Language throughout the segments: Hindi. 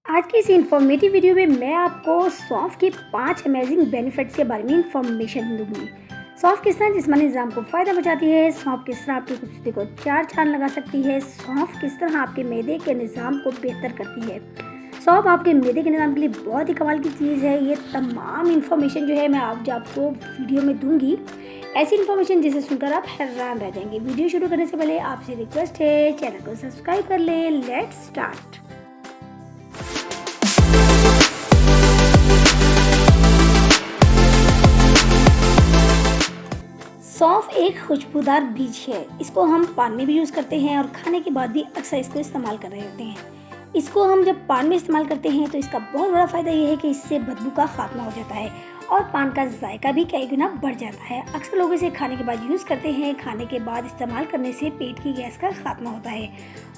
आज की इस इन्फॉर्मेटिव वीडियो में मैं आपको सौंफ के 5 अमेजिंग बेनिफिट्स के बारे में इन्फॉर्मेशन दूंगी। सौंफ किस तरह जिस्मानी निज़ाम को फ़ायदा पहुंचाती है, सौंफ किस तरह आपकी खूबसूरती को चार चांद लगा सकती है, सौंफ किस तरह आपके मैदे के निज़ाम को बेहतर करती है। सौंफ आपके मैदे के निज़ाम के लिए बहुत ही कमाल की चीज़ है। ये तमाम इन्फॉर्मेशन जो है मैं आज आपको वीडियो में दूंगी। ऐसी इन्फॉर्मेशन जिसे सुनकर आप हैरान रह जाएंगे। वीडियो शुरू करने से पहले आपसे रिक्वेस्ट है, चैनल को सब्सक्राइब कर लें। Let's start. सौंफ एक खुशबूदार बीज है। इसको हम पान में भी यूज़ करते हैं और खाने के बाद भी अक्सर इसको इस्तेमाल कर रहे होते हैं। इसको हम जब पान में इस्तेमाल करते हैं तो इसका बहुत बड़ा फ़ायदा ये है कि इससे बदबू का खात्मा हो जाता है और पान का जायका भी कई गुना बढ़ जाता है। अक्सर लोग इसे खाने के बाद यूज़ करते हैं। खाने के बाद इस्तेमाल करने से पेट की गैस का खात्मा होता है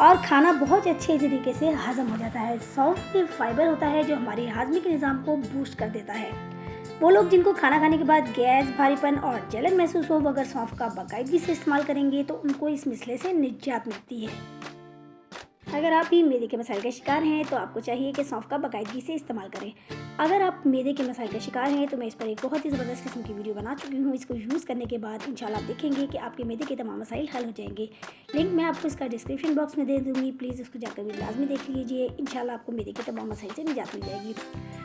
और खाना बहुत अच्छे तरीके से हजम हो जाता है। सौंफ में फाइबर होता है जो हमारे हाजमे के निज़ाम को बूस्ट कर देता है। वो लोग जिनको खाना खाने के बाद गैस, भारीपन और जलन महसूस हो, वो अगर सौंफ का बाकायदगी से इस्तेमाल करेंगे तो उनको इस मसले से निजात मिलती है। अगर आप भी मैदे के मसाइल का शिकार हैं तो आपको चाहिए कि सौंफ का बाकायदगी से इस्तेमाल करें। अगर आप मैदे के मसाइल का शिकार हैं तो मैं इस पर एक बहुत ही ज़बरदस्त किस्म की वीडियो बना चुकी हूँ। इसको यूज़ करने के बाद इंशाल्लाह आप देखेंगे कि आपके मैदे के तमाम मसाइल हल हो जाएंगे। लिंक मैं आपको इसका डिस्क्रिप्शन बॉक्स में दे दूँगी, प्लीज़ उसको जाकर भी लाजमी देख लीजिए। इंशाल्लाह आपको मैदे के तमाम मसाइल से निजात मिल जाएगी।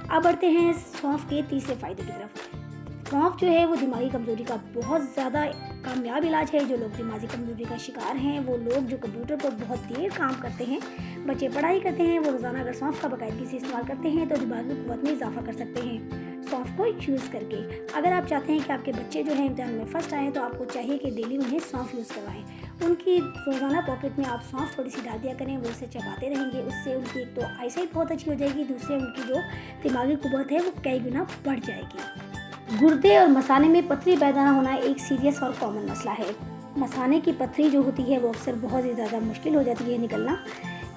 अब बढ़ते हैं सौंफ के तीसरे फ़ायदे की तरफ। सौंफ जो है वो दिमागी कमज़ोरी का बहुत ज़्यादा कामयाब इलाज है। जो लोग दिमागी कमज़ोरी का शिकार हैं, वो लोग जो कंप्यूटर पर बहुत देर काम करते हैं, बच्चे पढ़ाई करते हैं, वो रोज़ाना अगर सौंफ का बाकायदगी से इस्तेमाल करते हैं तो दिमागी क़ुव्वत में इजाफा कर सकते हैं सौंफ को यूज़ करके। अगर आप चाहते हैं कि आपके बच्चे जो है इम्तिहान में फर्स्ट आएँ तो आपको चाहिए कि डेली उन्हें सौंफ यूज़ करवाएं। उनकी रोज़ाना पॉकेट में आप सौंफ थोड़ी सी डाल दिया करें, वो उसे चबाते रहेंगे। उससे उनकी एक तो आईसाइट बहुत अच्छी हो जाएगी, दूसरे उनकी जो दिमागी क़ुव्वत है वो कई गुना बढ़ जाएगी। गुर्दे और मसाने में पथरी पैदा होना एक सीरियस और कॉमन मसला है। मसाने की पथरी जो होती है वो अक्सर बहुत ही ज़्यादा मुश्किल हो जाती है निकलना,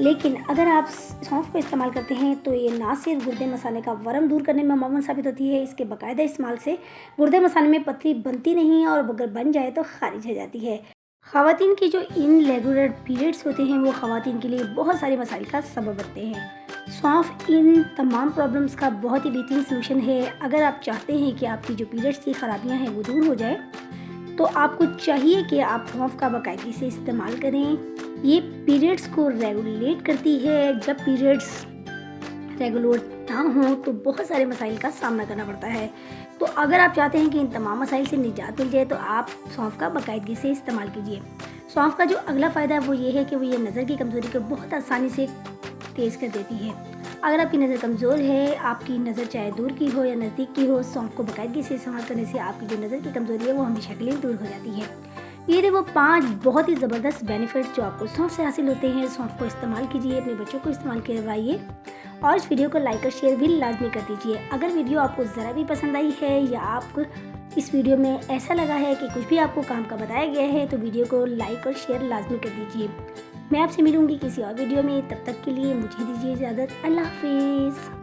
लेकिन अगर आप सौंफ को इस्तेमाल करते हैं तो ये ना सिर्फ गुर्दे मसाने का वरम दूर करने में मामून साबित होती है, इसके बाकायदा इस्तेमाल से गुर्दे मसाने में पथरी बनती नहीं और अगर बन जाए तो खारिज हो जाती है। ख़वातीन की जो इनरेगुलर पीरियड्स होते हैं वो ख़वातीन के लिए बहुत सारे मसाइल का सबब बनते हैं। सौंफ इन तमाम प्रॉब्लम्स का बहुत ही बेहतरीन सलूशन है। अगर आप चाहते हैं कि आपकी जो पीरियड्स की ख़राबियाँ हैं वो दूर हो जाए तो आपको चाहिए कि आप सौंफ का बाकायदगी से इस्तेमाल करें। ये पीरियड्स को रेगुलेट करती है। जब पीरियड्स रेगुलर ना हो तो बहुत सारे मसाइल का सामना करना पड़ता है। तो अगर आप चाहते हैं कि इन तमाम मसाइल से निजात मिल जाए तो आप सौंफ का बाकायदगी से इस्तेमाल कीजिए। सौंफ का जो अगला फ़ायदा है वो ये है कि वो ये नज़र की कमज़ोरी को बहुत आसानी से तेज़ कर देती है। अगर आपकी नज़र कमज़ोर है, आपकी नज़र चाहे दूर की हो या नज़दीक की हो, सौंफ को बाकायदगी से इस्तेमाल करने से आपकी जो नज़र की कमज़ोरी है वो हमेशा के लिए दूर हो जाती है। ये थे वो 5 बहुत ही ज़बरदस्त बेनिफिट्स जो आपको सौंफ से हासिल होते हैं। सौंफ को इस्तेमाल कीजिए, अपने बच्चों को इस्तेमाल करवाइए और इस वीडियो को लाइक और शेयर भी लाजमी कर दीजिए। अगर वीडियो आपको ज़रा भी पसंद आई है या आपको इस वीडियो में ऐसा लगा है कि कुछ भी आपको काम का बताया गया है तो वीडियो को लाइक और शेयर लाजमी कर दीजिए। मैं आपसे मिलूंगी किसी और वीडियो में, तब तक के लिए मुझे दीजिए इजाज़त। अल्लाह हाफिज़।